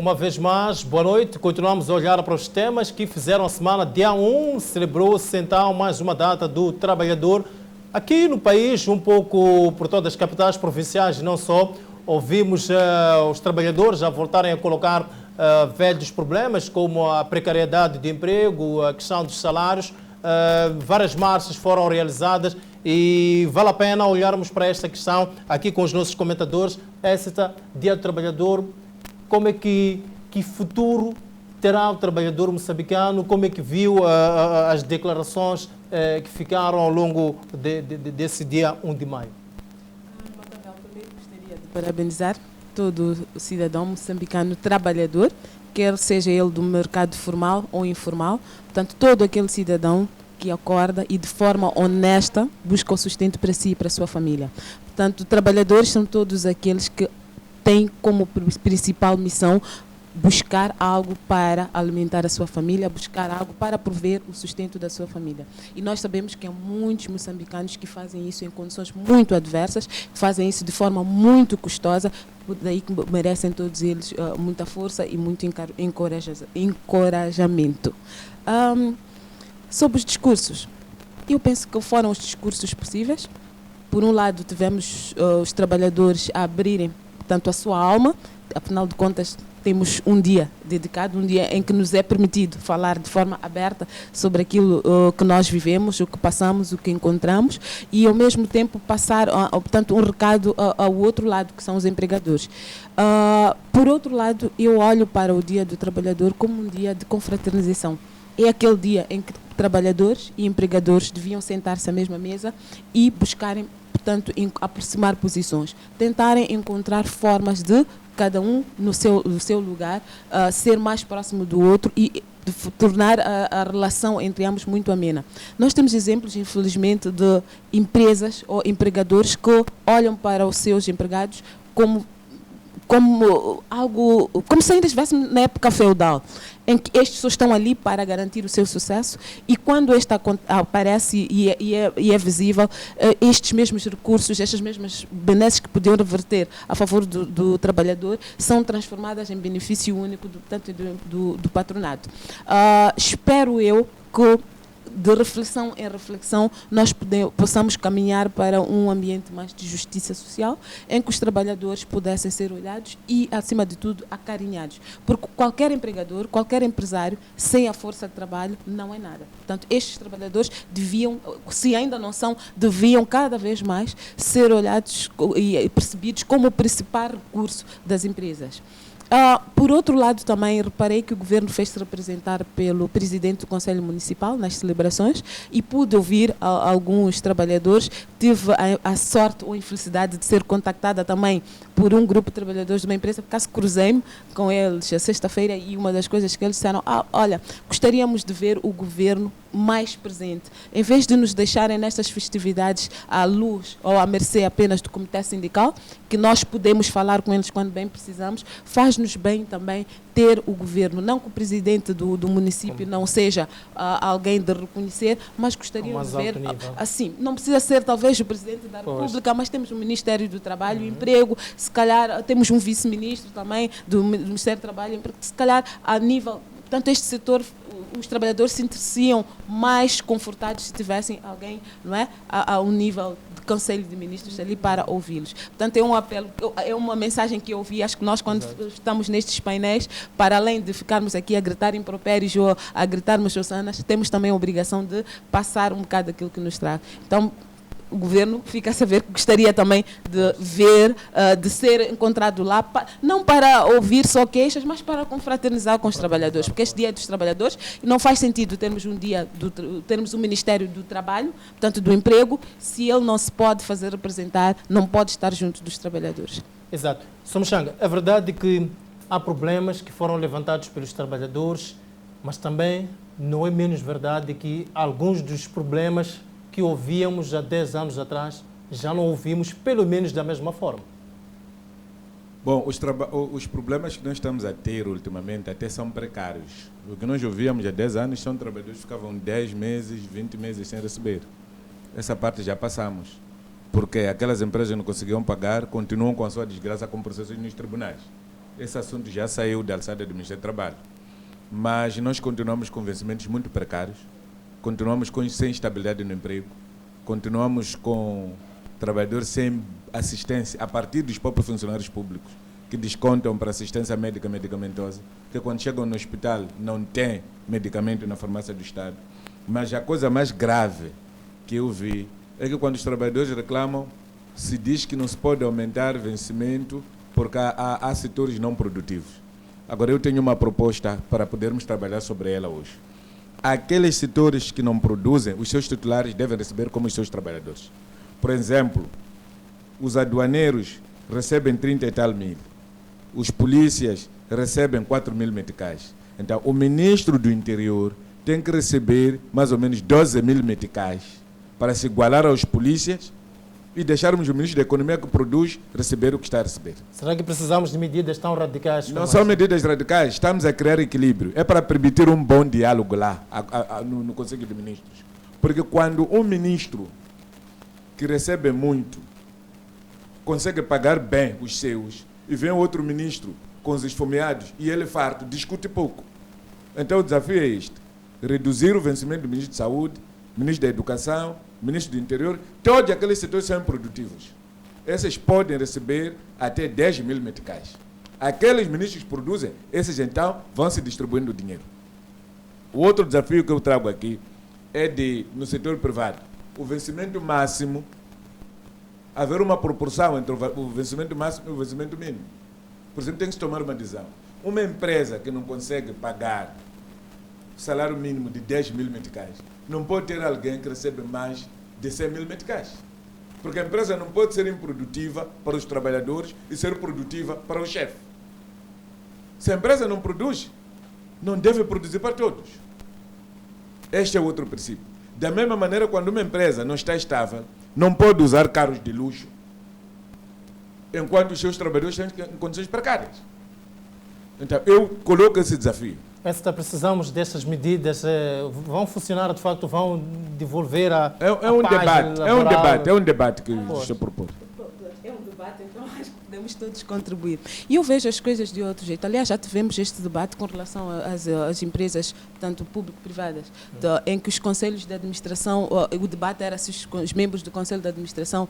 uma vez mais, boa noite. Continuamos a olhar para os temas que fizeram a semana. Dia 1 celebrou-se então mais uma data do trabalhador. Aqui no país, um pouco por todas as capitais provinciais, não só, ouvimos os trabalhadores a voltarem a colocar velhos problemas como a precariedade de emprego, a questão dos salários. Várias marchas foram realizadas e vale a pena olharmos para esta questão aqui com os nossos comentadores. Esta Dia do Trabalhador, como é que futuro terá o trabalhador moçambicano? Como é que viu as declarações que ficaram ao longo desse dia 1 de maio? Primeiro gostaria de parabenizar todo o cidadão moçambicano trabalhador, quer seja ele do mercado formal ou informal, portanto, todo aquele cidadão que acorda e de forma honesta busca o sustento para si e para a sua família. Portanto, trabalhadores são todos aqueles que têm como principal missão buscar algo para alimentar a sua família, buscar algo para prover o sustento da sua família. E nós sabemos que há muitos moçambicanos que fazem isso em condições muito adversas, que fazem isso de forma muito custosa, daí que merecem todos eles muita força e muito encorajamento. Sobre os discursos, eu penso que foram os discursos possíveis. Por um lado, tivemos os trabalhadores a abrirem, portanto, a sua alma. Afinal de contas, temos um dia dedicado, um dia em que nos é permitido falar de forma aberta sobre aquilo que nós vivemos, o que passamos, o que encontramos, e ao mesmo tempo passar, portanto, um recado ao outro lado, que são os empregadores. Por outro lado, eu olho para o Dia do Trabalhador como um dia de confraternização. É aquele dia em que trabalhadores e empregadores deviam sentar-se à mesma mesa e buscarem, portanto, aproximar posições, tentarem encontrar formas de cada um no seu lugar, ser mais próximo do outro e tornar a relação entre ambos muito amena. Nós temos exemplos, infelizmente, de empresas ou empregadores que olham para os seus empregados como algo, como se ainda estivéssemos na época feudal, em que estes só estão ali para garantir o seu sucesso, e quando este aparece e é visível, estes mesmos recursos, estas mesmas benesses que podiam reverter a favor do trabalhador, são transformadas em benefício único do patronato. Espero eu que de reflexão em reflexão, nós possamos caminhar para um ambiente mais de justiça social, em que os trabalhadores pudessem ser olhados e, acima de tudo, acarinhados. Porque qualquer empregador, qualquer empresário, sem a força de trabalho, não é nada. Portanto, estes trabalhadores deviam, se ainda não são, deviam cada vez mais ser olhados e percebidos como o principal recurso das empresas. Por outro lado, também reparei que o governo fez-se representar pelo presidente do Conselho Municipal nas celebrações e pude ouvir alguns trabalhadores. Tive a sorte ou a infelicidade de ser contactada também por um grupo de trabalhadores de uma empresa, por acaso cruzei-me com eles a sexta-feira, e uma das coisas que eles disseram: olha, gostaríamos de ver o governo mais presente, em vez de nos deixarem nestas festividades à luz ou à mercê apenas do comitê sindical, que nós podemos falar com eles quando bem precisamos. Faz-nos bem também ter o governo, não que o presidente do município não seja alguém de reconhecer, mas gostaríamos de ver, assim, não precisa ser talvez o presidente da República, mas temos o Ministério do Trabalho e Emprego, se calhar temos um vice-ministro também do Ministério do Trabalho e Emprego, se calhar a nível, portanto, este setor, os trabalhadores se sentiriam mais confortados se tivessem alguém, não é, a um nível de Conselho de Ministros ali para ouvi-los. Portanto, é um apelo, é uma mensagem que eu ouvi. Acho que nós, quando estamos nestes painéis, para além de ficarmos aqui a gritar impropérios ou a gritarmos hossanas, temos também a obrigação de passar um bocado daquilo que nos traz. Então, o governo fica a saber que gostaria também de ver, de ser encontrado lá, não para ouvir só queixas, mas para confraternizar com os trabalhadores, porque este dia é dos trabalhadores e não faz sentido termos termos um Ministério do Trabalho, portanto do Emprego, se ele não se pode fazer representar, não pode estar junto dos trabalhadores. Exato. Somochanga, é verdade que há problemas que foram levantados pelos trabalhadores, mas também não é menos verdade que alguns dos problemas que ouvíamos há 10 anos atrás, já não ouvimos, pelo menos da mesma forma. Bom, os problemas que nós estamos a ter ultimamente até são precários. O que nós ouvíamos há 10 anos são trabalhadores que ficavam 10 meses, 20 meses sem receber. Essa parte já passamos. Porque aquelas empresas que não conseguiam pagar, continuam com a sua desgraça com processos nos tribunais. esse assunto já saiu da alçada do Ministério do Trabalho. Mas nós continuamos com vencimentos muito precários, continuamos sem estabilidade no emprego, continuamos com trabalhadores sem assistência a partir dos próprios funcionários públicos, que descontam para assistência médica medicamentosa, que quando chegam no hospital não tem medicamento na farmácia do Estado. Mas a coisa mais grave que eu vi é que quando os trabalhadores reclamam, se diz que não se pode aumentar vencimento porque há setores não produtivos. Agora eu tenho uma proposta para podermos trabalhar sobre ela hoje. Aqueles setores que não produzem, os seus titulares devem receber como os seus trabalhadores. Por exemplo, os aduaneiros recebem 30 e tal mil. Os polícias recebem 4 mil meticais. Então, o ministro do Interior tem que receber mais ou menos 12 mil meticais para se igualar aos polícias e deixarmos o ministro da Economia que produz receber o que está a receber. Será que precisamos de medidas tão radicais? Não são medidas radicais, estamos a criar equilíbrio. É para permitir um bom diálogo lá, no Conselho de Ministros. Porque quando um ministro que recebe muito consegue pagar bem os seus e vem outro ministro com os esfomeados e ele farto, discute pouco. Então o desafio é este: reduzir o vencimento do ministro de Saúde, ministro da Educação, ministro do Interior, todos aqueles setores são improdutivos. Esses podem receber até 10 mil meticais. Aqueles ministros que produzem, esses então vão se distribuindo o dinheiro. O outro desafio que eu trago aqui é no setor privado, o vencimento máximo, haver uma proporção entre o vencimento máximo e o vencimento mínimo. Por exemplo, tem que se tomar uma decisão. Uma empresa que não consegue pagar o salário mínimo de 10 mil meticais não pode ter alguém que recebe mais de 100 mil meticais. Porque a empresa não pode ser improdutiva para os trabalhadores e ser produtiva para o chefe. Se a empresa não produz, não deve produzir para todos. Este é outro princípio. Da mesma maneira, quando uma empresa não está estável, não pode usar carros de luxo, enquanto os seus trabalhadores estão em condições precárias. Então, eu coloco esse desafio. Precisamos dessas medidas, vão funcionar de facto, vão devolver é um debate que estou a propor. É um debate, então acho que podemos todos contribuir. E eu vejo as coisas de outro jeito. Aliás, já tivemos este debate com relação às empresas, tanto público-privadas, em que os conselhos de administração, o debate era se os membros do conselho de administração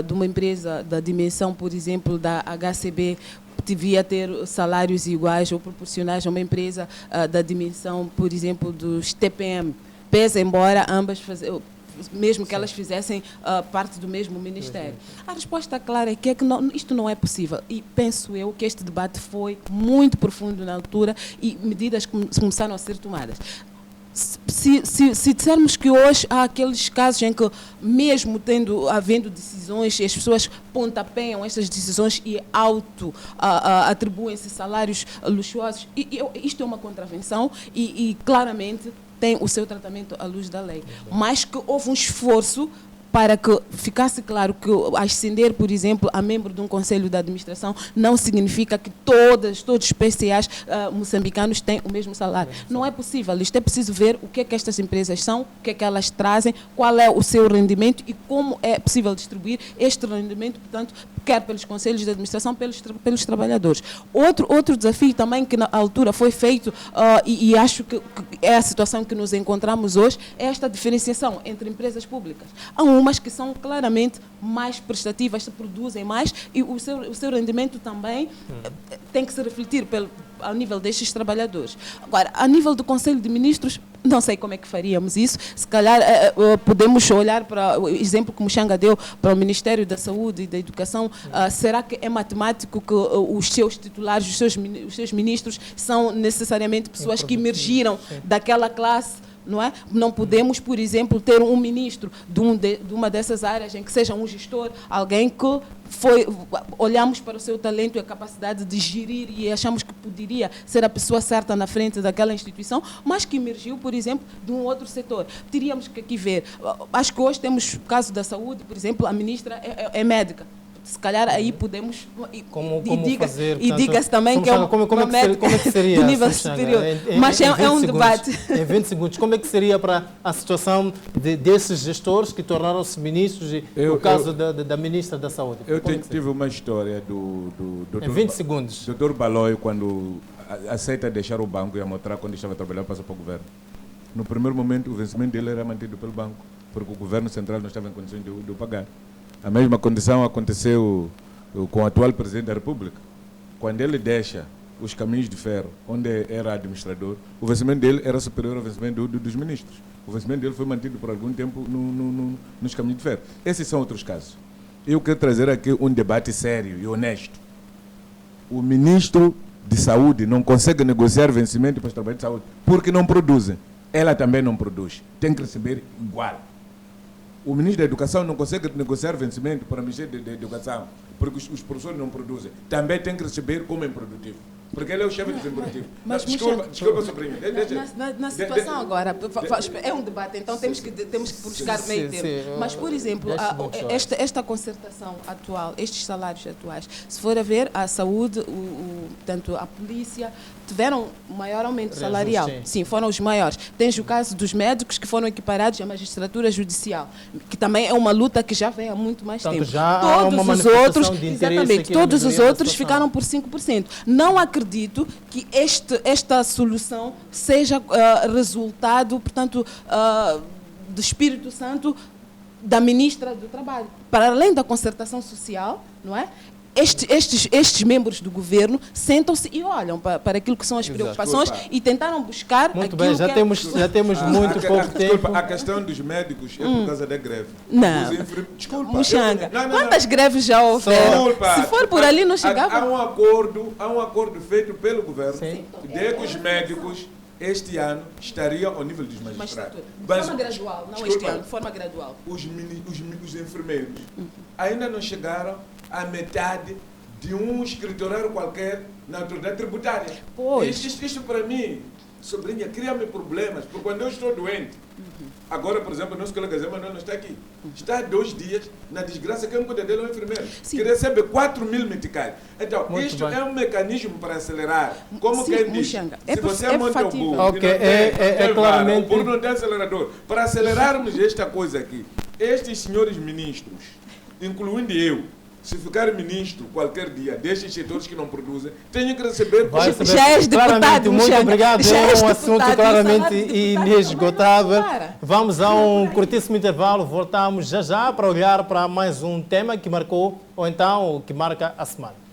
de uma empresa da dimensão, por exemplo, da HCB, devia ter salários iguais ou proporcionais a uma empresa da dimensão, por exemplo, dos TPM, pese embora ambas mesmo que elas fizessem parte do mesmo ministério. A resposta clara é que isto não é possível. E penso eu que este debate foi muito profundo na altura e medidas começaram a ser tomadas. Se dissermos que hoje há aqueles casos em que, mesmo havendo decisões, as pessoas pontapeiam estas decisões e atribuem-se salários luxuosos, isto é uma contravenção e claramente tem o seu tratamento à luz da lei. Mas que houve um esforço para que ficasse claro que ascender, por exemplo, a membro de um conselho de administração não significa que todos os PCAs moçambicanos têm o mesmo salário. Não é possível. Isto é preciso ver o que é que estas empresas são, o que é que elas trazem, qual é o seu rendimento e como é possível distribuir este rendimento, portanto, quer pelos conselhos de administração, pelos trabalhadores. Outro desafio também que na altura foi feito, e acho que é a situação que nos encontramos hoje, é esta diferenciação entre empresas públicas. Há umas que são claramente mais prestativas, produzem mais e o seu rendimento também tem que se refletir ao nível destes trabalhadores. Agora, a nível do Conselho de Ministros, não sei como é que faríamos isso. Se calhar podemos olhar para o exemplo que o Muxanga deu para o Ministério da Saúde e da Educação. Será que é matemático que os seus titulares, os seus ministros, são necessariamente pessoas que emergiram daquela classe? Não é? Não podemos, por exemplo, ter um ministro de uma dessas áreas em que seja um gestor, alguém que olhamos para o seu talento e a capacidade de gerir e achamos que poderia ser a pessoa certa na frente daquela instituição, mas que emergiu, por exemplo, de um outro setor. Teríamos que aqui ver. Acho que hoje temos o caso da saúde, por exemplo, a ministra é médica. Se calhar aí podemos... Como fazer, e diga-se também que é como é que seria, de nível superior. Mas é um debate. Em 20 segundos, como é que seria para a situação desses gestores que tornaram-se ministros, no caso da Ministra da Saúde? Eu tive uma história do em 20 segundos. Dr. Balói, quando aceita deixar o banco e a Motra, quando estava trabalhando, passa para o governo. No primeiro momento, o vencimento dele era mantido pelo banco, porque o governo central não estava em condições de o pagar. A mesma condição aconteceu com o atual presidente da República. Quando ele deixa os caminhos de ferro, onde era administrador, o vencimento dele era superior ao vencimento dos ministros. O vencimento dele foi mantido por algum tempo nos caminhos de ferro. Esses são outros casos. Eu quero trazer aqui um debate sério e honesto. O ministro de Saúde não consegue negociar vencimento para os trabalhadores de saúde porque não produzem. Ela também não produz. Tem que receber igual. O ministro da Educação não consegue negociar vencimento para o Ministério da Educação porque os professores não produzem. Também tem que receber como improdutivo. Porque ele é o chefe do desenvolutivo. Desculpa, sobrinho. Na situação agora, é um debate, então temos que buscar meio termo. Mas, por exemplo, esta concertação atual, estes salários atuais, se for a ver, a saúde, tanto a polícia, tiveram um maior aumento salarial. Sim, foram os maiores. Tens o caso dos médicos que foram equiparados à magistratura judicial, que também é uma luta que já vem há muito mais tempo. Todos os outros, exatamente, todos os outros ficaram por 5%. Não acredito que esta solução seja resultado, portanto, do Espírito Santo da Ministra do Trabalho. Para além da concertação social, não é? Estes membros do governo sentam-se e olham para aquilo que são as preocupações e tentaram buscar muito bem, já temos muito pouco tempo. A questão dos médicos é por causa da greve. Não. Desculpa. Muxanga, quantas greves já houveram? Se for por ali, não chegava. Há um acordo feito pelo governo de que os médicos este ano estariam ao nível dos magistrados. De forma gradual, não este ano, de forma gradual. Os enfermeiros ainda não chegaram à metade de um escriturário qualquer na autoridade tributária. Isto para mim, sobrinha, cria-me problemas, porque quando eu estou doente, agora, por exemplo, o nosso colega Zé Manuel não está aqui, está há 2 dias na desgraça, quem cuida dele é um enfermeiro, que recebe 4.000 meticais. Então, isto é um mecanismo para acelerar. Como quem diz, se você monta o burro, claramente... o burro não tem acelerador. Para acelerarmos esta coisa aqui, estes senhores ministros, incluindo eu, se ficar ministro qualquer dia destes setores que não produzem, tenho que receber... Já és deputado, muito obrigado. É um assunto claramente inesgotável. Vamos a um curtíssimo intervalo. Voltamos já para olhar para mais um tema que marcou, ou então que marca a semana.